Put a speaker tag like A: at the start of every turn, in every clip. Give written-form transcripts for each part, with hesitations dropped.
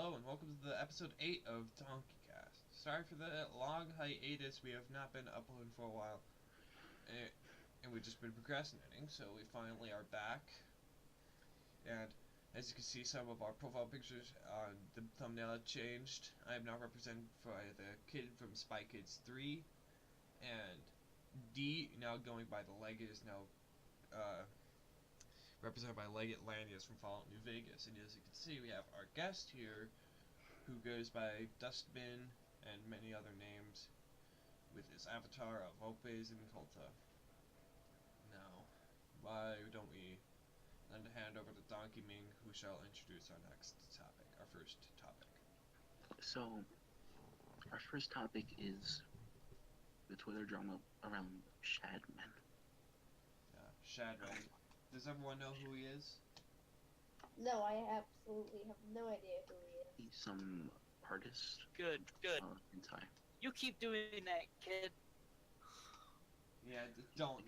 A: Hello and welcome to the episode 8 of DonkeyCast. Sorry for the long hiatus, we have not been uploading for a while. And we've just been procrastinating, so we finally are back. And as you can see, some of our profile pictures on the thumbnail have changed. I am now represented by the kid from Spy Kids 3. And D, now going by the Leggett, is now represented by Leggett Lanius from Fallout New Vegas. And as you can see, we have our guest here, who goes by Dustbin and many other names, with his avatar of Opes and Colta. Now, why don't we then hand over to Donkey Ming, who shall introduce our next topic, our first topic.
B: So, our first topic is the Twitter drama around Shadman.
A: Shadman. Does everyone know who he is?
C: No, I absolutely have no idea who he is.
B: He's some artist.
D: Good.
B: Hentai.
D: You keep doing that, kid.
A: Yeah, don't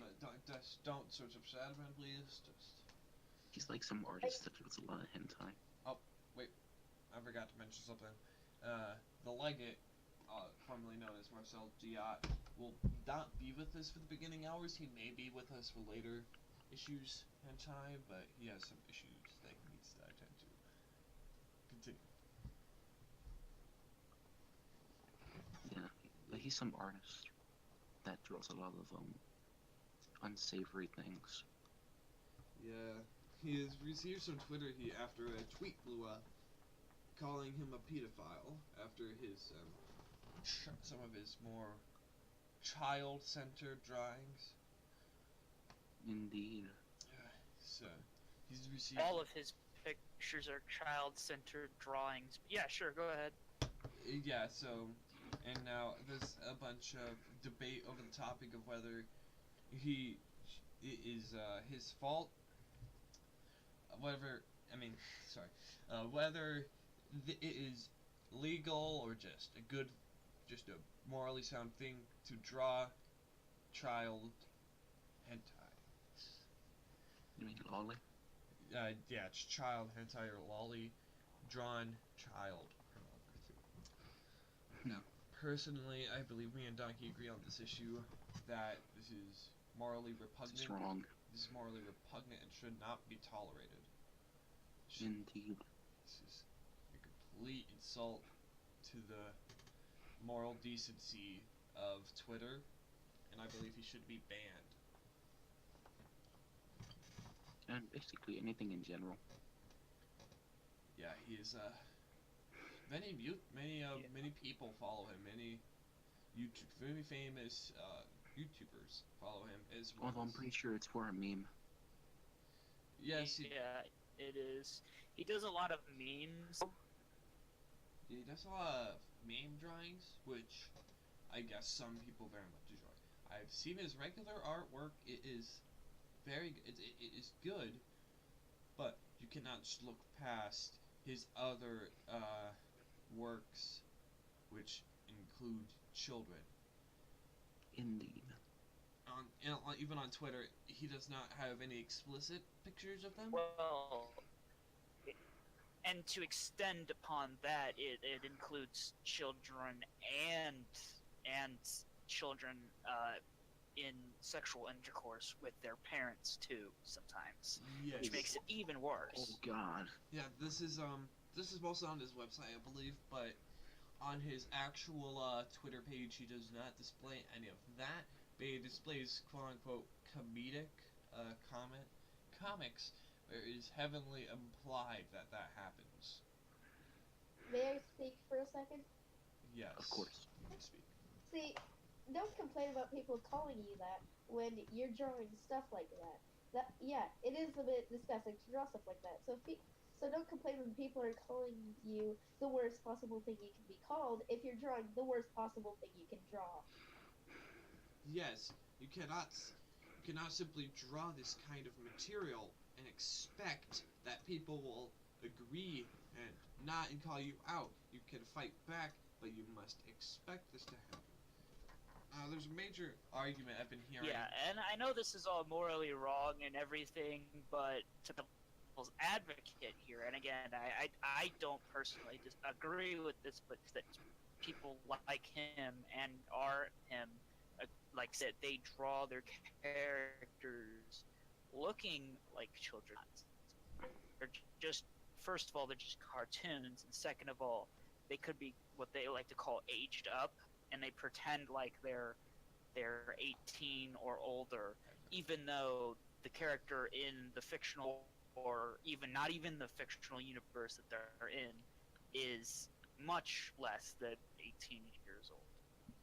A: search up Shadman, please.
B: He's like some artist that does a lot of hentai.
A: Oh, wait, I forgot to mention something. The Leggett, formerly known as Marcel Giat, will not be with us for the beginning hours. He may be with us for later issues hentai, but he has some issues that he needs to attend to. Continue.
B: Yeah, like he's some artist that draws a lot of unsavory things.
A: Yeah, he has received some Twitter heat after a tweet blew up, calling him a pedophile after his some of his more child-centered drawings.
B: Indeed.
A: So he's received
D: All of his pictures are child-centered drawings. Yeah, sure, go ahead.
A: Yeah, so, and now there's a bunch of debate over the topic of whether it is his fault, whether it is legal or just a morally sound thing to draw child hentai.
B: You mean lolly?
A: Yeah, it's child hentai or lolly drawn child pornography. Now, personally, I believe me and Donkey agree on this issue that this is morally repugnant.
B: It's wrong.
A: This is morally repugnant and should not be tolerated.
B: Indeed.
A: This is a complete insult to the moral decency of Twitter, and I believe he should be banned.
B: And basically anything in general.
A: Yeah, he is. Many people follow him. Many very famous YouTubers follow him as well.
B: Although I'm pretty sure it's for a meme.
A: Yes,
D: Yeah, it is. He does a lot of memes.
A: he does a lot of meme drawings, which I guess some people very much enjoy. I've seen his regular artwork. It is very good. It is good, but you cannot just look past his other works, which include children.
B: Indeed.
A: Even on Twitter, he does not have any explicit pictures of them.
D: Well, and to extend upon that, it includes children and children in sexual intercourse with their parents too sometimes,
A: Yes.
D: which makes it even worse.
B: Oh god.
A: Yeah, this is mostly on his website, I believe, but on his actual Twitter page, he does not display any of that. But he displays quote-unquote comedic comics, where it is heavily implied that happens.
C: May I speak for a second?
A: Yes.
B: Of course.
A: You can speak.
C: See, don't complain about people calling you that when you're drawing stuff like that. Yeah, it is a bit disgusting to draw stuff like that. So don't complain when people are calling you the worst possible thing you can be called if you're drawing the worst possible thing you can draw.
A: Yes, you cannot simply draw this kind of material and expect that people will agree and not and call you out. You can fight back, but you must expect this to happen. There's a major argument I've been hearing.
D: Yeah, and I know this is all morally wrong and everything, but advocate here, and again, I don't personally agree with this, but that people like him and are him, like I said, they draw their characters looking like children. They're just, first of all, they're just cartoons, and second of all, they could be what they like to call aged up, and they pretend like they're 18 or older, even though the character in the fictional, or even not even the fictional universe that they're in, is much less than 18 years old.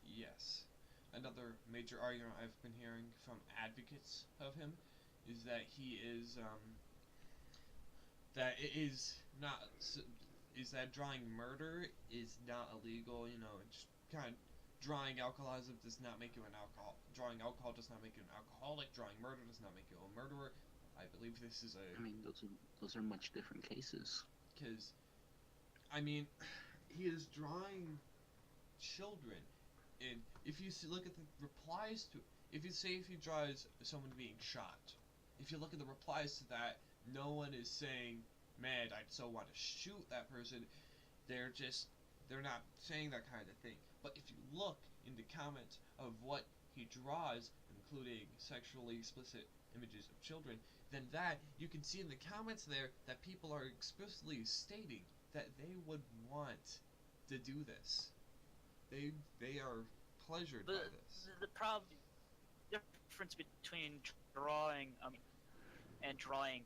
A: Yes. Another major argument I've been hearing from advocates of him is that he is that it is not is that drawing murder is not illegal. You know, just kind of drawing alcoholism does not make you an alcohol. Drawing alcohol does not make you an alcoholic. Drawing murder does not make you a murderer. I believe this is a
B: I mean, those are much different cases.
A: because I mean he is drawing children, and if you look at the replies to, if he draws someone being shot, if you look at the replies to that, no one is saying, "Man, I so want to shoot that person." They're not saying that kind of thing. But if you look in the comments of what he draws, including sexually explicit images of children, then that you can see in the comments there that people are explicitly stating that they would want to do this. They are pleasured by this.
D: The problem, difference between drawing and drawing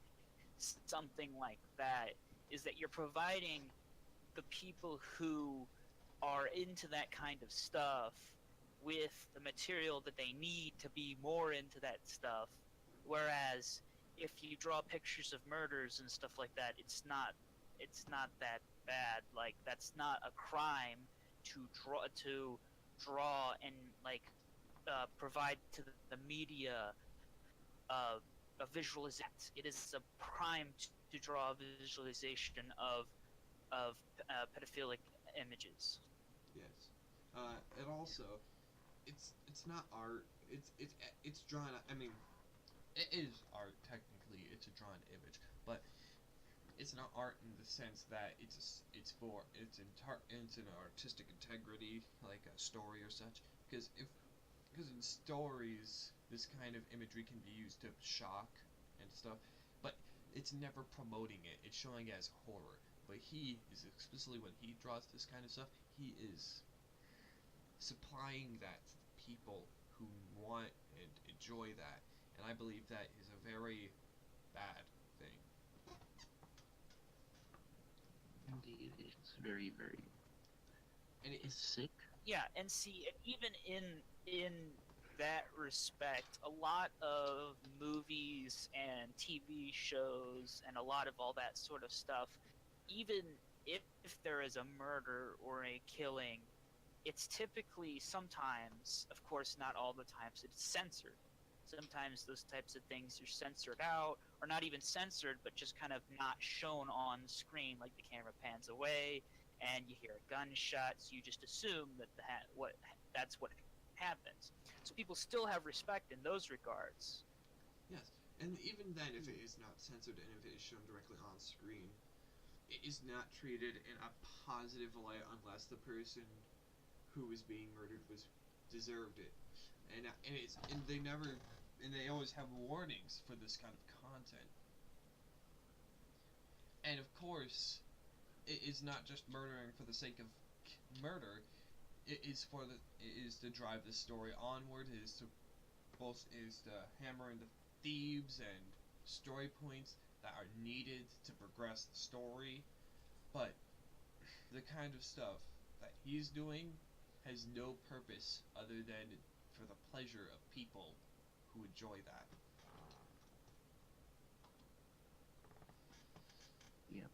D: something like that is that you're providing the people who are into that kind of stuff with the material that they need to be more into that stuff, whereas if you draw pictures of murders and stuff like that, it's not that bad. Like, that's not a crime to draw and like provide to the media a visualization. It is a crime to draw a visualization of pedophilic images.
A: Yes. And also, it's not art. It's drawn. I mean, it is art technically. It's a drawn image, but it's not art in the sense that it's an artistic integrity, like a story or such. Because in stories, this kind of imagery can be used to shock and stuff, but it's never promoting it. It's showing it as horror. But he is explicitly, when he draws this kind of stuff, he is supplying that to the people who want and enjoy that. And I believe that is a very bad thing.
B: Indeed, it's very, very.
A: And
B: It's sick.
D: Yeah, and see, even in that respect, a lot of movies and TV shows and a lot of all that sort of stuff, even if there is a murder or a killing, it's typically sometimes, of course not all the times, it's censored. Sometimes those types of things are censored out, or not even censored, but just kind of not shown on the screen, like the camera pans away, and you hear a gunshot, so you just assume that that's what happens. So people still have respect in those regards.
A: yes, and even then, if it is not censored and if it is shown directly on screen, it is not treated in a positive light unless the person who was being murdered deserved it. And they always have warnings for this kind of content. And of course, it is not just murdering for the sake of murder. It is to drive the story onward. It is to hammer into themes and story points that are needed to progress the story. But the kind of stuff that he's doing has no purpose other than for the pleasure of people who enjoy that.
B: Yep.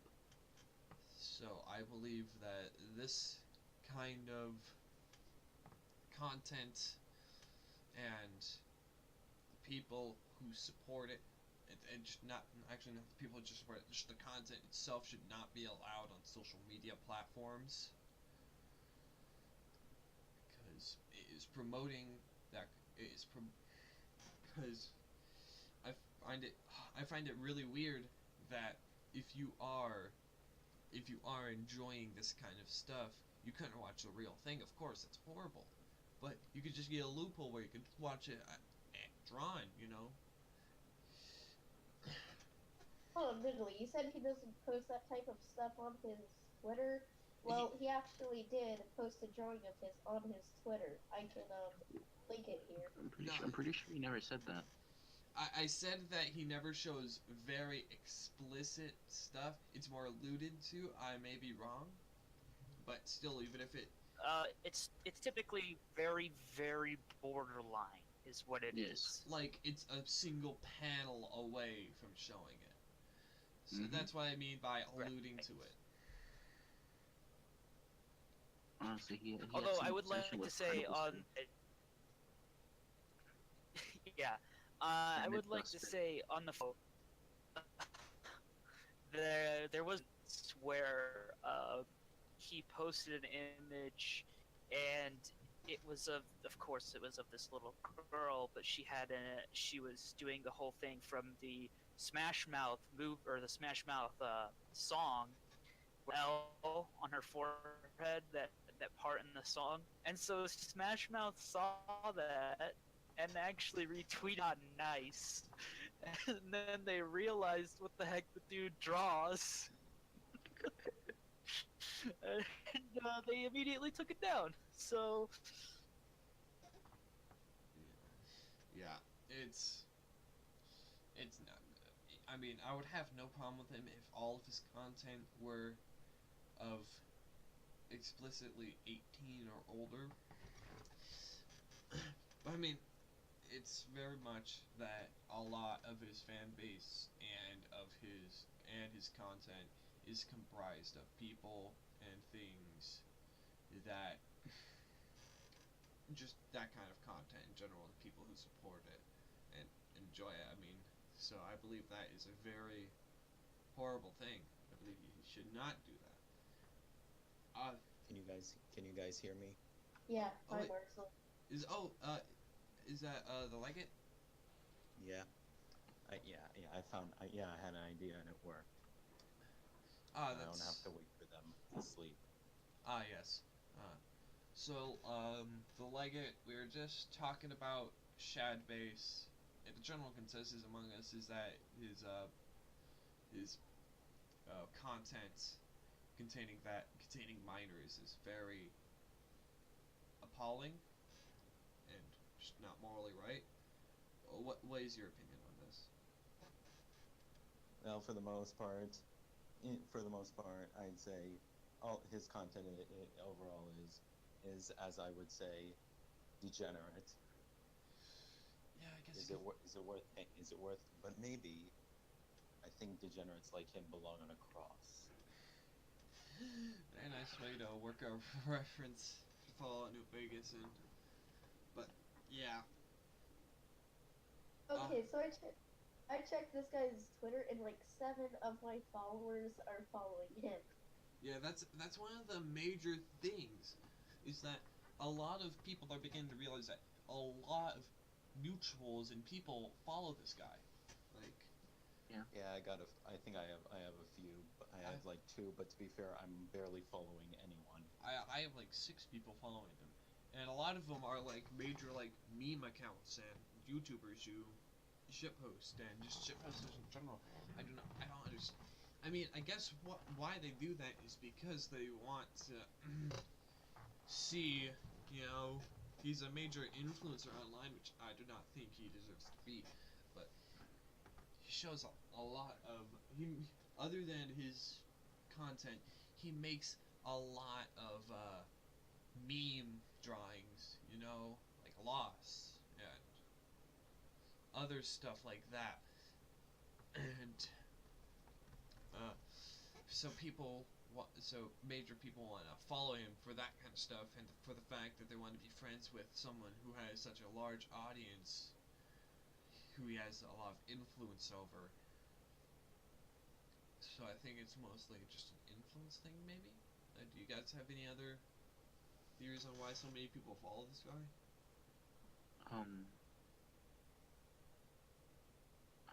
A: So I believe that this kind of content and the people who support it, and just not actually not the people who just support it, just the content itself should not be allowed on social media platforms, because it is promoting that because I find it really weird that if you are enjoying this kind of stuff, you couldn't watch the real thing. Of course, it's horrible, but you could just get a loophole where you could watch it drawn. You know.
C: Hold on, visually. You said he doesn't post that type of stuff on his Twitter. Well, he actually did post a drawing of his on his Twitter. I can link it here.
B: I'm pretty sure he never said that.
A: I said that he never shows very explicit stuff. It's more alluded to. I may be wrong, but still, even if it,
D: It's typically very, very borderline, is what it
B: Yes.
D: is.
A: like, it's a single panel away from showing it. So
B: Mhm.
A: that's what I mean by
D: Right.
A: alluding to it.
B: Honestly, he had
D: Although
B: some
D: I would like
B: obsession
D: to
B: with
D: say
B: carnival
D: on,
B: food.
D: yeah, I
B: And
D: would like to
B: Mythbusters.
D: say on the phone, there was where he posted an image, and it was of course it was of this little girl, but she was doing the whole thing from the Smash Mouth move or the Smash Mouth song, L on her forehead, that part in the song, and so Smash Mouth saw that and actually retweeted on nice, and then they realized what the heck the dude draws. And they immediately took it down. So
A: Yeah, it's not good. I mean, I would have no problem with him if all of his content were of explicitly 18 or older. But I mean, it's very much that a lot of his fan base and his content is comprised of people and things that just that kind of content in general, and people who support it and enjoy it. I mean, so I believe that is a very horrible thing. I believe he should not do that.
E: Can you guys hear me?
C: Yeah,
A: Oh,
C: hi
A: wait.
C: Marcel.
A: Is that the Leggett?
E: Yeah. I had an idea and it worked.
A: Ah,
E: I
A: that's
E: don't have to wait for them to sleep.
A: yes. So the Leggett, we were just talking about Shad Base, and the general consensus among us is that his content containing minors is very appalling and just not morally right. What is your opinion on this?
E: Well, for the most part, I'd say all his content overall is, as I would say, degenerate.
A: Yeah, I guess.
E: Is it worth? But maybe, I think degenerates like him belong on a cross.
A: Very nice way to work a reference to Fallout New Vegas in. But yeah.
C: Okay, so I checked this guy's Twitter, and like 7 of my followers are following him.
A: Yeah, that's one of the major things, is that a lot of people are beginning to realize that a lot of mutuals and people follow this guy. Like,
E: Yeah, I think I have a few. But I have like 2, but to be fair, I'm barely following anyone.
A: I have like 6 people following him, and a lot of them are like major like meme accounts and YouTubers who shitpost and just shitposters in general. I don't understand. I mean, I guess why they do that is because they want to see, he's a major influencer online, which I do not think he deserves to be, but he shows a lot of other than his content, he makes a lot of meme drawings, like Lost and other stuff like that, and so major people want to follow him for that kind of stuff, and for the fact that they want to be friends with someone who has such a large audience, who he has a lot of influence over. So I think it's mostly just an influence thing, maybe. Do you guys have any other theories on why so many people follow this guy?
B: I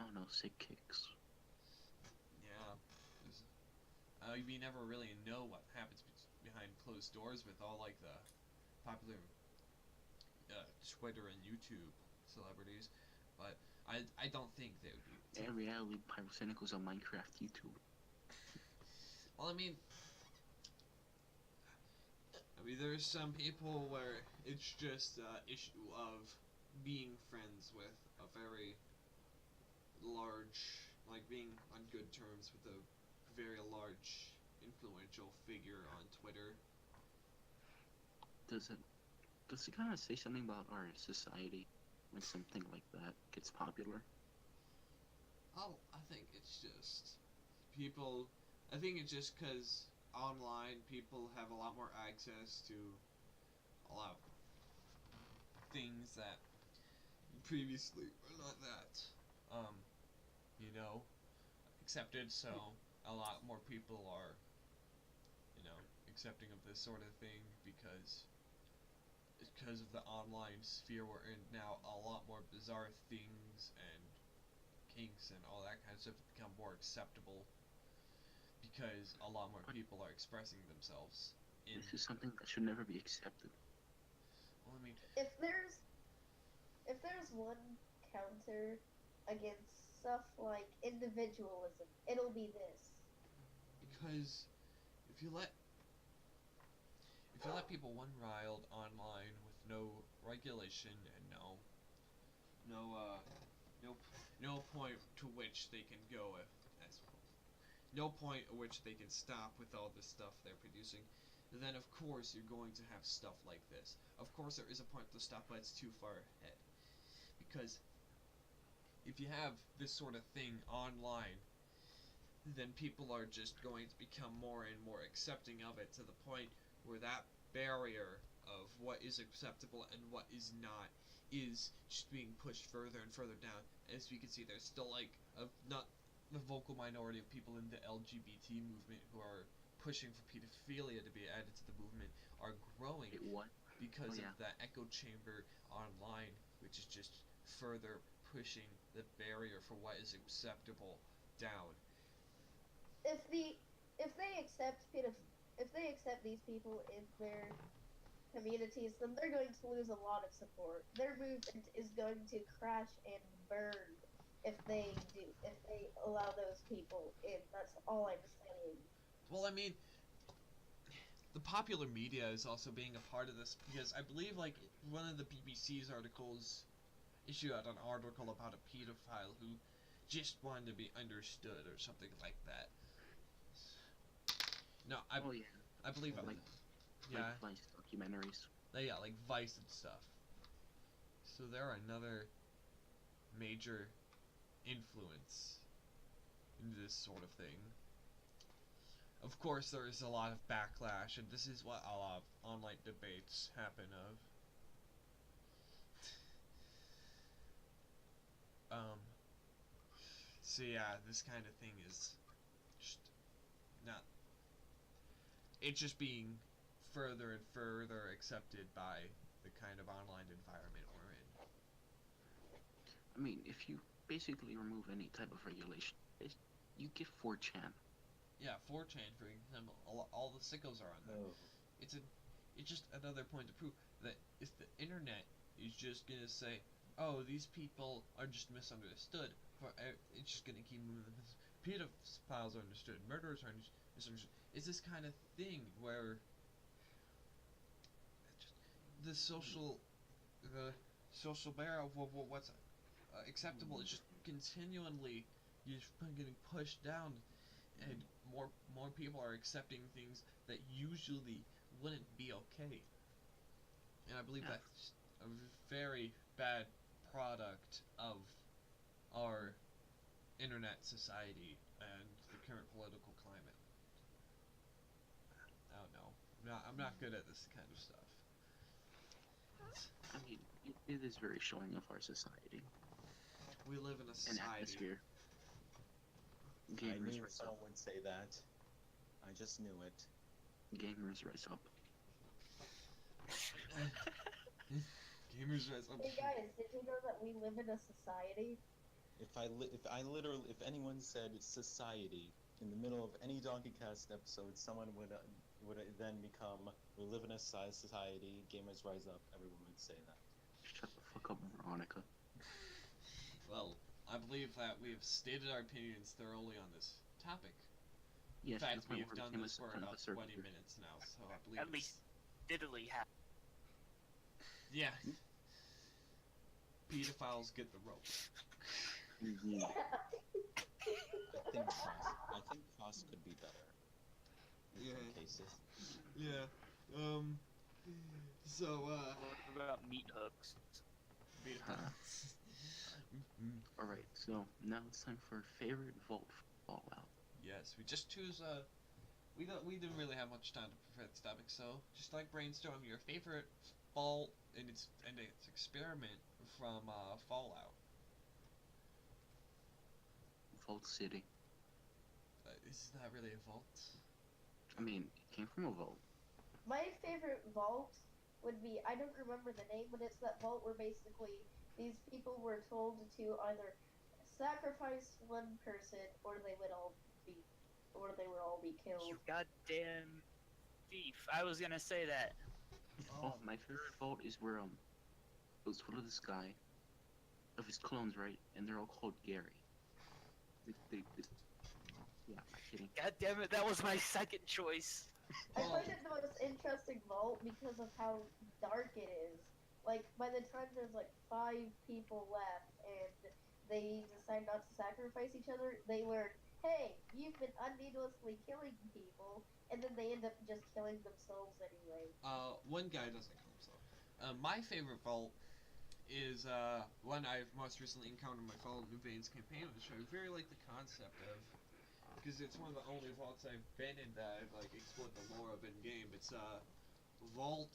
B: don't know, sick kicks.
A: Yeah, we never really know what happens behind closed doors with all like the popular Twitter and YouTube celebrities, but I don't think they would be.
B: And reality pyrocynicals on Minecraft YouTube.
A: Well, there's some people where it's just an issue of being friends with a very large, like being on good terms with a very large, influential figure on Twitter.
B: Does it kind of say something about our society when something like that gets popular?
A: Oh, I think it's just people. I think it's just because online people have a lot more access to a lot of things that previously were not that, um, you know, accepted. So a lot more people are, accepting of this sort of thing because of the online sphere we're in now. A lot more bizarre things and kinks and all that kind of stuff have become more acceptable because a lot more people are expressing themselves in.
B: This is something that should never be accepted.
A: Well,
C: If there's one counter against stuff like individualism, it'll be this.
A: because if you let people run wild online with no regulation and no no no point to which they can go as no point at which they can stop with all the stuff they're producing, then of course you're going to have stuff like this. Of course there is a point to stop, but it's too far ahead. Because if you have this sort of thing online, then people are just going to become more and more accepting of it to the point where that barrier of what is acceptable and what is not is just being pushed further and further down. As you can see, there's still like not the vocal minority of people in the LGBT movement who are pushing for pedophilia to be added to the movement are growing.
B: Wait, what?
A: Because
B: Oh, yeah.
A: of that echo chamber online, which is just further pushing the barrier for what is acceptable down.
C: If they accept these people in their communities, then they're going to lose a lot of support. Their movement is going to crash and burn if they allow those people in. That's all I'm saying.
A: Well, the popular media is also being a part of this because I believe, like, one of the BBC's articles issued out an article about a pedophile who just wanted to be understood or something like that. No,
B: Oh yeah,
A: I believe
B: like
A: yeah,
B: like Vice documentaries.
A: yeah, like Vice and stuff. So they're another major influence in this sort of thing. Of course, there is a lot of backlash, and this is what a lot of online debates happen of. So yeah, this kind of thing is just not. It's just being further and further accepted by the kind of online environment we're in.
B: I mean, if you basically remove any type of regulation, you get 4chan.
A: Yeah, 4chan, for example, all the sickos are on there.
E: Oh.
A: It's just another point to prove that if the internet is just gonna say, oh, these people are just misunderstood, it's just gonna keep moving. Pedophiles are understood, murderers are misunderstood. It's this kind of thing where the social barrier of what's acceptable is just continually just getting pushed down, and more people are accepting things that usually wouldn't be okay. And I believe
B: Yeah.
A: that's a very bad product of our internet society and the current political climate. I don't know. I'm not good at this kind of stuff.
B: I mean, it is very showing of our society
A: We live in a
B: and
A: society.
B: atmosphere.
E: I
B: Gamers
E: knew
B: rise
E: someone
B: up.
E: would say that. I just knew it.
B: Gamers rise up.
A: Gamers rise up.
C: Hey guys, did you know that we live in a society?
E: If anyone said society, in the middle of any Donkey Cast episode, someone would then become, we live in a society, gamers rise up, everyone would say that.
B: Shut the fuck up, Veronica.
A: Well, I believe that we have stated our opinions thoroughly on this topic.
B: Yeah,
A: In
B: to the
A: fact,
B: point
A: we have
B: where it
A: done
B: became a
A: this for
B: kind of
A: about
B: a circle
A: 20
B: jerk.
A: minutes now, so I believe
D: At
A: it's-
D: least diddly have.
A: Yeah. Pedophiles get the rope.
B: Mhm.
E: I think cost could be better. In some
A: Yeah.
E: cases.
A: Yeah. So,
D: What about meat hooks?
A: pedophiles.
B: Alright, so now it's time for favorite Vault Fallout.
A: Yes, we just choose we didn't really have much time to prepare this topic, so just like brainstorm your favorite vault and its experiment from Fallout.
B: Vault City.
A: Is that really a vault?
B: I mean, it came from a vault.
C: My favorite vault would be, I don't remember the name, but it's that vault where basically these people were told to either sacrifice one person or they would all be killed.
D: You goddamn thief. I was gonna say that.
B: Oh, my favorite vault is where it was full of this guy, of his clones, right? And they're all called Gary. Yeah, I'm kidding.
D: God damn it, that was my second choice.
C: I find it the most interesting vault because of how dark it is. Like, by the time there's like 5 people left and they decide not to sacrifice each other, they learn, hey, you've been unneedlessly killing people, and then they end up just killing themselves anyway.
A: One guy doesn't kill himself. My favorite vault is one I've most recently encountered in my Fallout New Veins campaign, which I very like the concept of, because it's one of the only vaults I've been in that I've like explored the lore of in game. It's Vault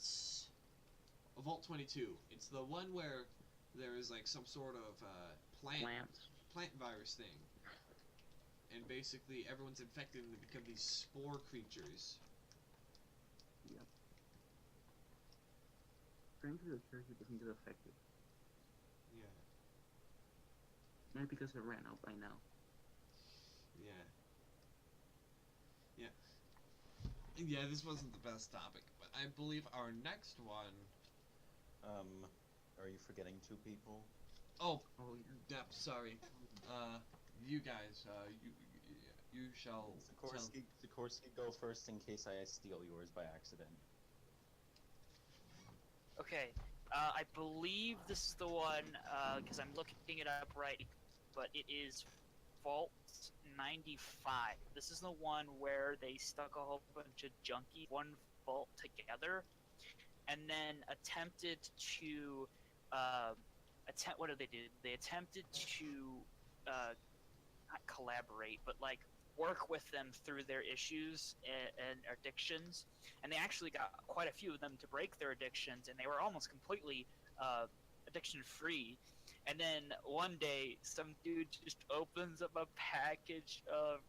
A: 22. It's the one where there is like some sort of plant virus thing, and basically everyone's infected and they become these spore creatures.
B: Strangely, the character doesn't get affected.
A: Yeah.
B: Maybe because it ran out by now.
A: Yeah. Yeah, this wasn't the best topic, but I believe our next one.
E: Are you forgetting 2 people?
A: Oh,
B: Oh, yeah.
A: yep. Sorry. You guys. You shall.
E: Sikorsky, go first in case I steal yours by accident.
D: Okay, I believe this is the one, because I'm looking it up right, but it is Vault 95. This is the one where they stuck a whole bunch of junkies one vault together, and then attempted to, what did they do? They attempted to, not collaborate, but like, work with them through their issues and addictions, and they actually got quite a few of them to break their addictions, and they were almost completely addiction free. And then one day, some dude just opens up a package of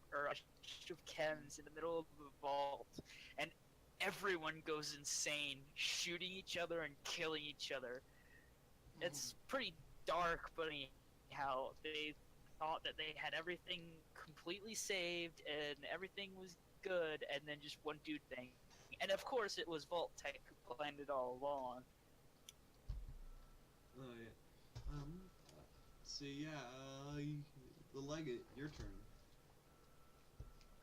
D: chems in the middle of the vault, and everyone goes insane, shooting each other and killing each other. It's pretty dark, but anyhow, they thought that they had everything completely saved and everything was good, and then just one dude thing. And of course it was Vault-Tec who planned it all along.
A: Oh yeah. So yeah. The Legate, your turn.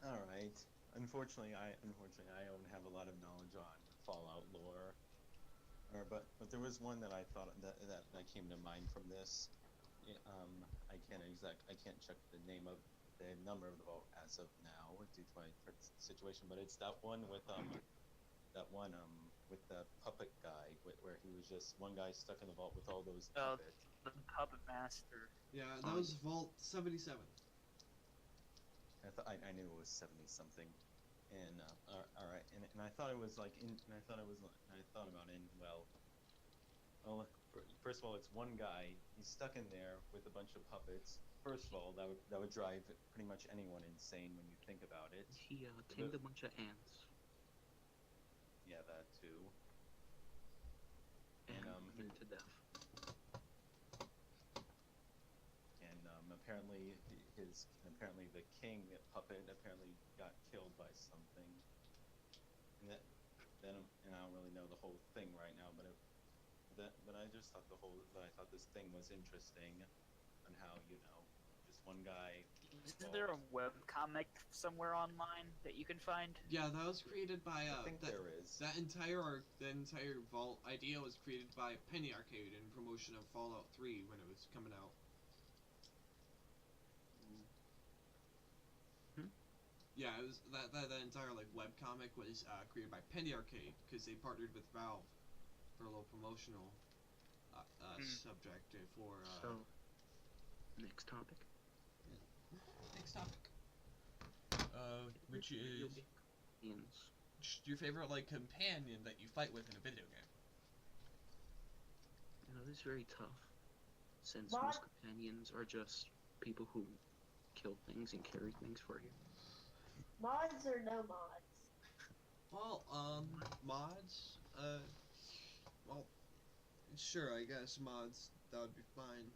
E: All right. Unfortunately, I don't have a lot of knowledge on Fallout lore. But there was one that I thought that came to mind from this. I can't check the number of the vault as of now due to my situation, but it's that one with with the puppet guy, where he was just one guy stuck in the vault with all those puppets.
D: The Puppet Master.
A: Yeah, that was Vault 77.
E: I knew it was 70 something, and all right, and I thought it was like I thought about it. Well, first of all, it's one guy. He's stuck in there with a bunch of puppets. First of all, that would drive pretty much anyone insane when you think about it.
B: He tamed a bunch of ants.
E: Yeah, that too.
B: And
E: And
B: to death.
E: apparently his apparently the king puppet apparently got killed by something, and and I don't really know the whole thing right now, but I just thought I thought this thing was interesting, on how just one guy.
D: Isn't there a webcomic somewhere online that you can find?
A: Yeah, that was created by
E: I think there is.
A: that entire vault idea was created by Penny Arcade in promotion of Fallout 3 when it was coming out. Yeah, it was that entire like webcomic was created by Penny Arcade because they partnered with Valve for a little promotional subject for.
B: So, next topic.
A: Next topic. Which is
B: Companions.
A: your favorite like companion that you fight with in a video game.
B: This is very tough, since
C: Mod-
B: most companions are just people who kill things and carry things for you.
C: Mods or no mods?
A: Well, mods. Well, sure, I guess mods. That would be fine.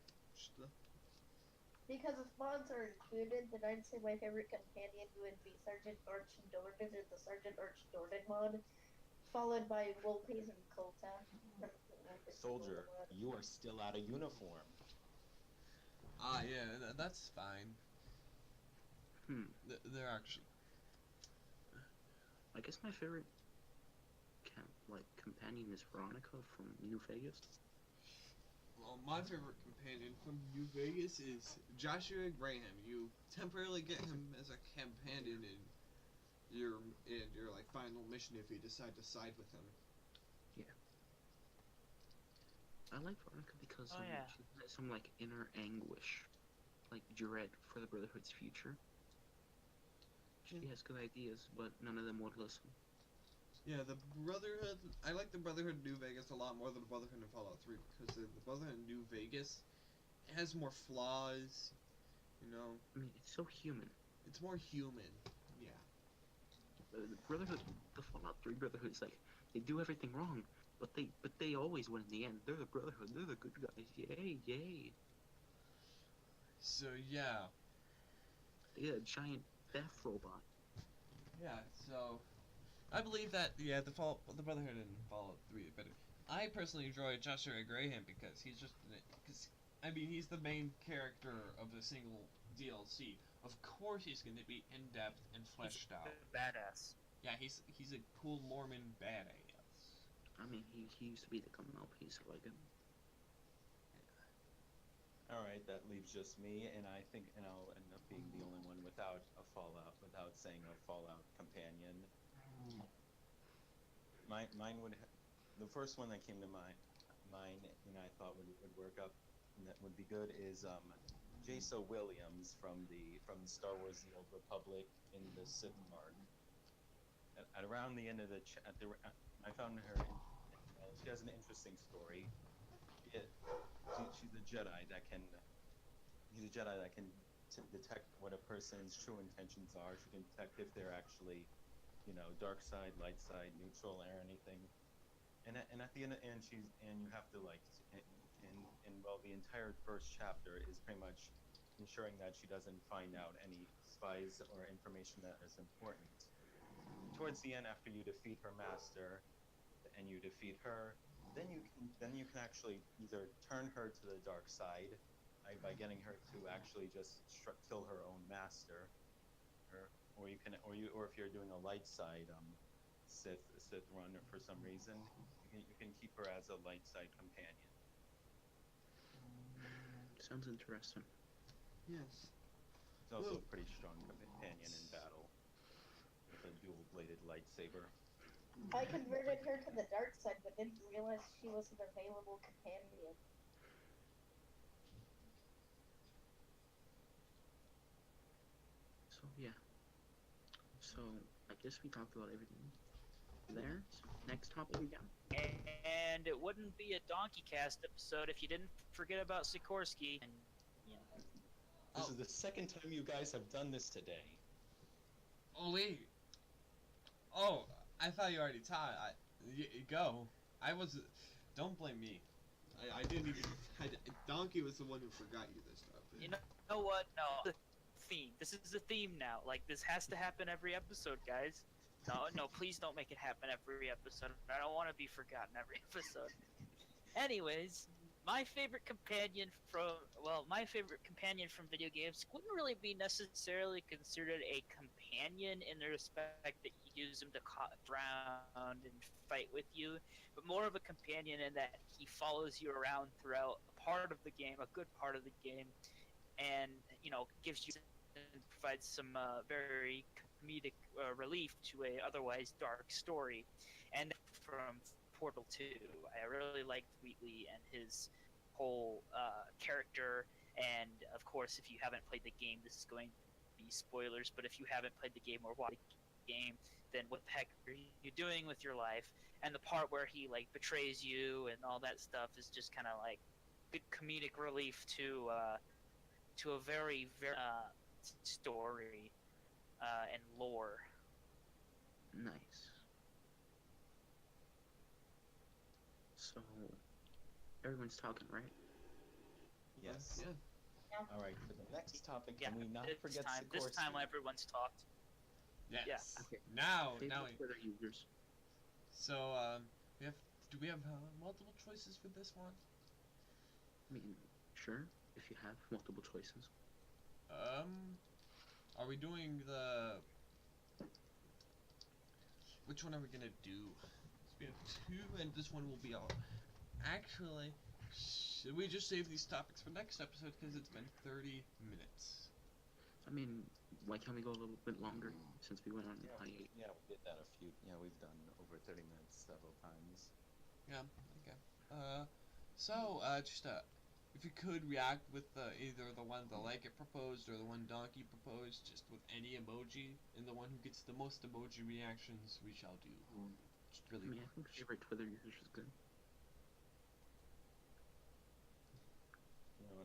C: Because if mods are included, then I'd say my favorite companion would be Sergeant Arch Dordan in the Sergeant Arch Dordan mod, followed by Wolpies and Colta.
E: Soldier, you are still out of uniform.
A: Yeah, that's fine. They're actually.
B: I guess my favorite companion is Veronica from New Vegas.
A: Well, my favorite companion from New Vegas is Joshua Graham. You temporarily get him as a companion in your like final mission if you decide to side with him.
B: I like Veronica because
D: Oh, yeah.
B: she has some like inner anguish, like dread for the Brotherhood's future. She has good ideas, but none of them would listen.
A: Yeah, the Brotherhood. I like the Brotherhood New Vegas a lot more than the Brotherhood in Fallout 3 because the Brotherhood in New Vegas has more flaws.
B: I mean, it's so human.
A: It's more human. Yeah.
B: The Brotherhood, the Fallout 3 Brotherhood is like they do everything wrong, but they always win in the end. They're the Brotherhood. They're the good guys. Yay, yay!
A: So yeah.
B: They got a giant death robot.
A: Yeah. So I believe that the Brotherhood in Fallout 3 is better. I personally enjoy Joshua Graham because he's he's the main character of the single DLC. Of course he's going to be in depth and fleshed out.
D: Badass.
A: Yeah, he's a cool Mormon badass.
B: I mean, he used to be the Commonwealth piece, so I can.
E: Alright, that leaves just me, and I think I'll end up being the only one without saying a Fallout companion. Mine would. The first one that came to mine, and I thought would work up, and that would be good, is Jaso Williams from Star Wars: The Old Republic in the Sith Mark. At around the end of I found her. She has an interesting story. She's a Jedi that can. He's a Jedi that can detect what a person's true intentions are. She can detect if they're actually, dark side, light side, neutral, or anything. And at the end, you have to the entire first chapter is pretty much ensuring that she doesn't find out any spies or information that is important. Towards the end, after you defeat her master, and you defeat her, then you can actually either turn her to the dark side by getting her to actually just kill her own master, or if you're doing a light side Sith run for some reason, you can keep her as a light side companion.
B: Sounds interesting.
A: Yes.
E: It's also a pretty strong companion in battle with a dual-bladed lightsaber.
C: I converted her to the dark side, but didn't realize she was an available companion.
B: So yeah. So I guess we talked about everything there. So next topic we got.
D: And it wouldn't be a Donkey Cast episode if you didn't forget about Sikorsky. And
E: This is the second time you guys have done this today.
A: Oh wait. Oh, I thought you already taught. Go. I was. Don't blame me. I didn't even. Donkey was the one who forgot you this stuff.
D: you know what? No. theme. This is the theme now. Like, this has to happen every episode, guys. No, please don't make it happen every episode. I don't want to be forgotten every episode. Anyways, my favorite companion from video games wouldn't really be necessarily considered a companion in the respect that you use him to around and fight with you, but more of a companion in that he follows you around throughout a part of the game, a good part of the game, and gives you and provides some very comedic relief to a otherwise dark story. And from Portal 2, I really liked Wheatley and his whole character. And of course, if you haven't played the game, this is going to be spoilers. But if you haven't played the game or watched the game, then what the heck are you doing with your life? And the part where he like betrays you and all that stuff is just kind of like good comedic relief to a very story and lore.
B: Nice. So, everyone's talking, right?
E: Yes.
A: Yeah.
E: All right. For the next topic,
D: Yeah,
E: can we not
D: this
E: forget
D: time,
E: Sikorsky?
D: this time everyone's talked.
A: Yes.
D: Yeah.
B: Okay.
A: Now.
B: Favorite Twitter users.
A: So do we have multiple choices for this one?
B: I mean, sure, if you have multiple choices.
A: Are we doing the? Which one are we gonna do? So we have two, and this one will be all. Actually, should we just save these topics for next episode because it's been 30 minutes?
B: I mean, why can't we go a little bit longer since we went on
E: Yeah,
B: hiatus?
E: yeah, we did that a few. Yeah, we've done over 30 minutes several times.
A: Yeah. Okay. Just if you could react with either the one the like it proposed or the one Donkey proposed, just with any emoji, and the one who gets the most emoji reactions, we shall do. Just
B: I
A: really.
B: mean, I think favorite Twitter users is good.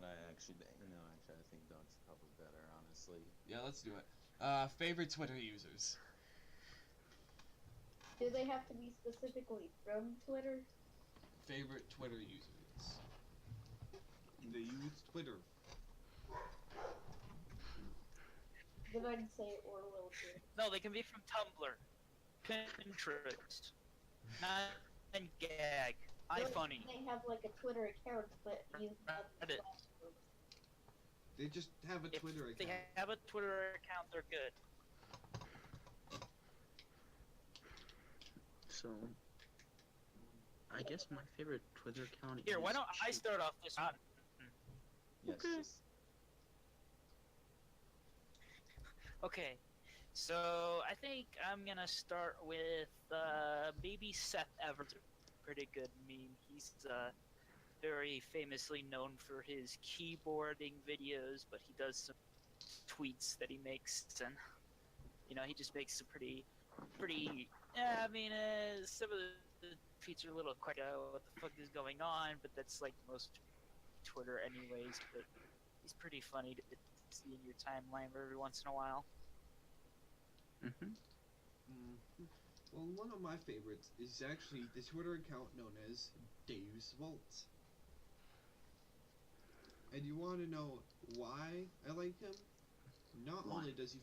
E: I think Dog's probably better, honestly.
A: Yeah, let's do it. Favorite Twitter users.
C: Do they have to be specifically from Twitter?
A: Favorite Twitter users. They use Twitter.
C: Then I'd say Orwell too.
D: No, they can be from Tumblr, Pinterest, and Gag, iFunny.
C: They have like a Twitter account, but use other
D: Reddit.
C: platforms.
A: They just have a
D: If
A: Twitter
D: they
A: account.
D: have a Twitter account, they're good.
B: So, I guess my favorite Twitter account
D: Here,
B: is
D: why don't I
B: Sheik.
D: start off this one?
E: Yes.
B: Okay.
E: Just,
D: Okay, so I think I'm gonna start with maybe Seth Evans, a pretty good meme. He's very famously known for his keyboarding videos, but he does some tweets that he makes, and he just makes some pretty. Yeah, I mean, some of the tweets are a little quite. What the fuck is going on? But that's like most Twitter, anyways. But he's pretty funny to see in your timeline every once in a while.
B: Mhm.
A: Well, one of my favorites is actually the Twitter account known as Dave's Vault. And you want to know why I like him? Not
B: Why?
A: only does he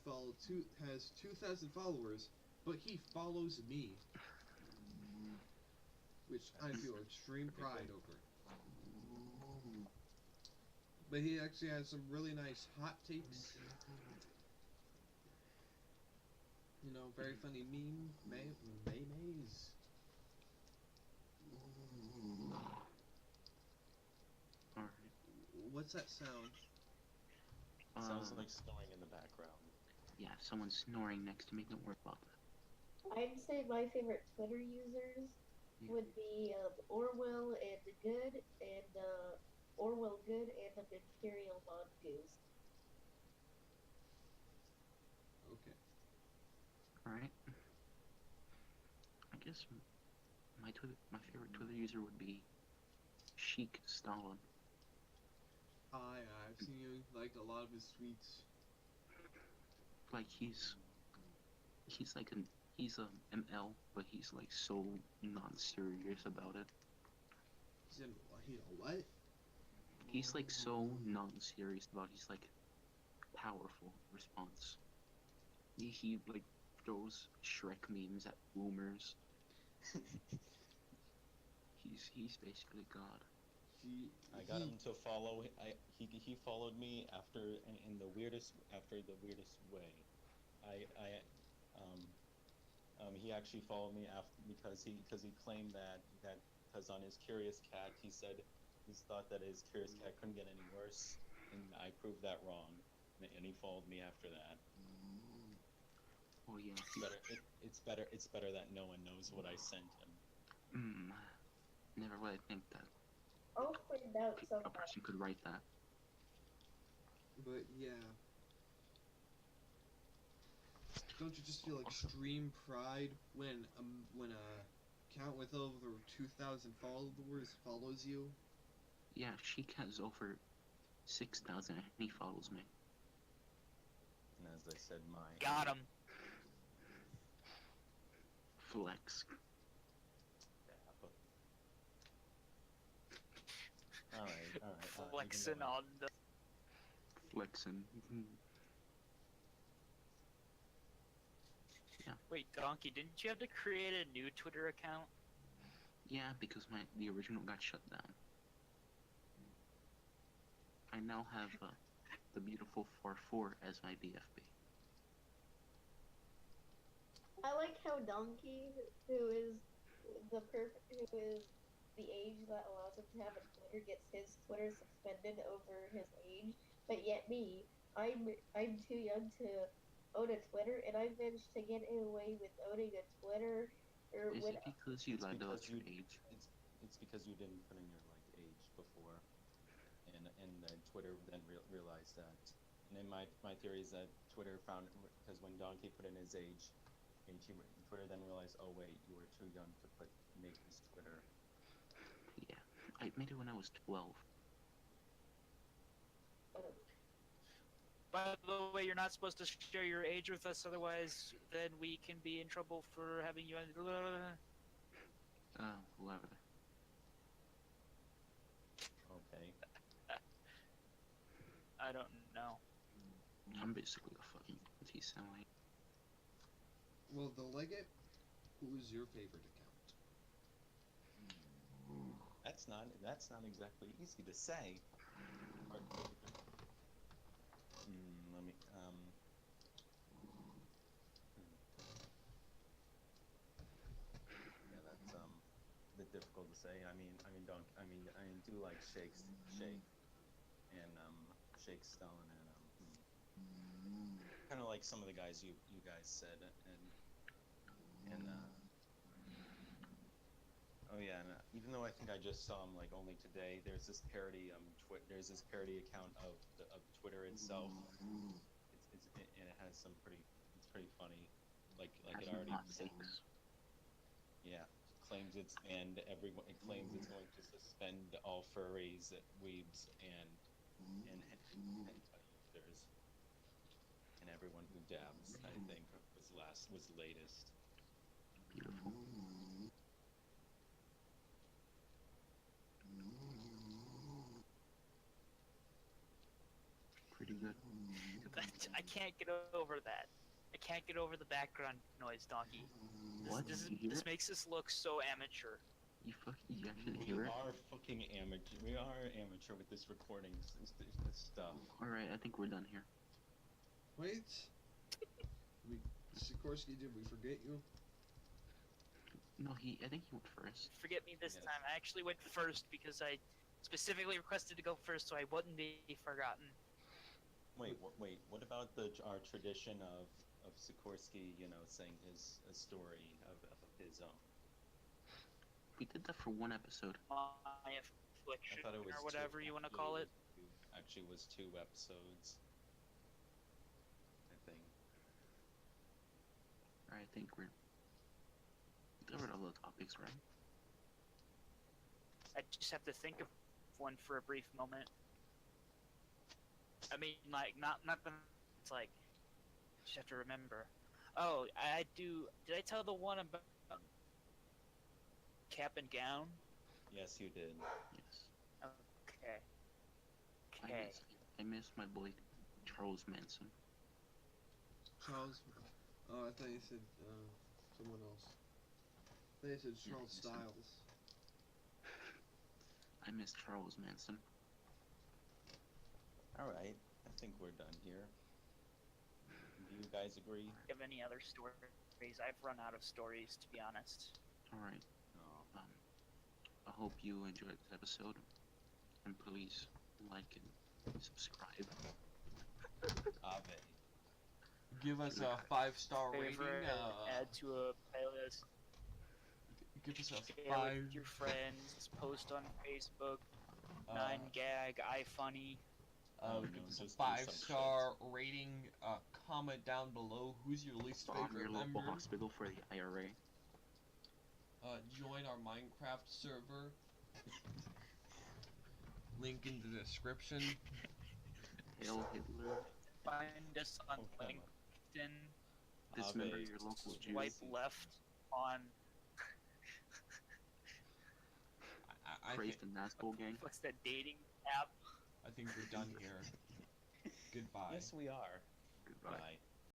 A: has 2,000 followers, but he follows me, which I feel extreme pride over. But he actually has some really nice hot takes. Very funny memes.
B: Alright.
A: What's that sound?
E: sounds like snoring in the background.
B: Yeah, someone's snoring next to me. Don't worry about that.
C: I'd say my favorite Twitter users would be Orwell and Good, and Orwell Good and Imperial Mongoose.
A: Okay.
B: Alright. I guess my favorite Twitter user would be Sheik Stalin.
A: I've seen you like a lot of his tweets.
B: Like he's a ML, but he's like so non-serious about it.
A: He's a what?
B: He's like so non-serious about it. He's like powerful response. He like throws Shrek memes at boomers. He's basically God.
E: I got him to follow. He followed me in the weirdest way. He actually followed me after because he claimed that because on his Curious Cat he said he thought that his Curious Cat couldn't get any worse, and I proved that wrong, and he followed me after that.
B: Oh yeah.
E: It's better that no one knows what I sent him.
B: Never would I think that
C: I'll find out
B: a
C: somehow.
B: person could write that.
A: But yeah. Don't you just feel extreme pride when a account with over 2,000 followers follows you?
B: Yeah, Sheik has over 6,000 and he follows me.
E: And as I said,
D: Got him.
B: Flex.
E: All right.
D: Flexing on the.
B: Flexing.
D: Wait, Donkey, didn't you have to create a new Twitter account?
B: Yeah, because the original got shut down. I now have the beautiful 4-4 as my BFB.
C: I like how Donkey, who is the age that allows him to have a Twitter, gets his Twitter suspended over his age, but yet me, I'm too young to own a Twitter, and I managed to get away with owning a Twitter.
B: Is it because you lied about your age?
E: It's because you didn't put in your age before, and Twitter then realized that. And then my theory is that Twitter found because when Donkey put in his age, Twitter then realized, oh wait, you were too young to make this Twitter.
B: Yeah, I made it when I was 12.
D: By the way, you're not supposed to share your age with us, otherwise then we can be in trouble for having you on.
B: Whoever.
E: Okay.
D: I don't know.
B: I'm basically a fucking sound like.
A: Well, the Legate, who's your favorite account?
E: That's not exactly easy to say. Let me Yeah, that's a bit difficult to say. I do like Shake and Shake Stone and kind of like some of the guys you guys said and oh yeah, and even though I think I just saw him only today, there's this parody account of Twitter itself. And it has some it's pretty funny. It already yeah, claims it's banned everyone. It claims it's going to suspend all furries, weebs, and hentai users, and everyone who dabs. I think was latest.
B: Beautiful. Pretty good.
D: I can't get over that. I can't get over the background noise, Donkey.
B: What? You hear
D: This
B: it?
D: makes us look so amateur.
B: You actually hear it?
E: are fucking amateur. We are amateur with this recording this stuff.
B: Alright, I think we're done here.
A: Wait. Sikorsky, did we forget you?
B: No, I think he went first.
D: Forget me this
E: Yes.
D: time. I actually went first because I specifically requested to go first so I wouldn't be forgotten.
E: Wait. What about our tradition of Sikorsky, saying a story of his own?
B: We did that for one episode.
D: My
E: I
D: affliction,
E: thought it was
D: or whatever you want to call it.
E: Actually, was 2 episodes. I think.
B: Alright, I think we covered all the topics, right?
D: I just have to think of one for a brief moment. I mean, not the. It's just have to remember. Oh, I do. Did I tell the one about cap and gown?
E: Yes, you did.
B: Yes.
D: Okay.
B: I miss my boy Charles Manson.
F: Charles. Oh, I thought you said someone else. I thought you said
B: Yeah,
F: Charles
B: Manson.
F: Styles.
B: I miss Charles Manson.
E: Alright, I think we're done here. Do you guys agree?
D: Do you have any other stories? I've run out of stories, to be honest.
B: Alright,
E: No.
B: I hope you enjoyed this episode. And please like and subscribe.
E: Ave.
A: Give us a 5-star rating.
D: Favorite, add to a playlist,
A: Give us a
D: share
A: 5.
D: with your friends, post on Facebook,
A: Uh,
D: 9gag, iFunny.
E: Oh,
A: give
E: no,
A: us a
E: just do some
A: 5-star rating. Comment down below who's your least
B: Spawn your
A: favorite
B: local
A: member.
B: hospital for the IRA.
A: Join our Minecraft server. Link in the description.
B: Hail Hitler.
D: Find us on
E: Oh, come on.
D: LinkedIn.
B: Dismember
E: Ave.
B: your local Jews.
D: Swipe left on
A: I
B: Praise the Nazgul gang.
D: what's that dating app?
A: think we're done here. Goodbye.
E: Yes, we are.
B: Goodbye.
E: Bye.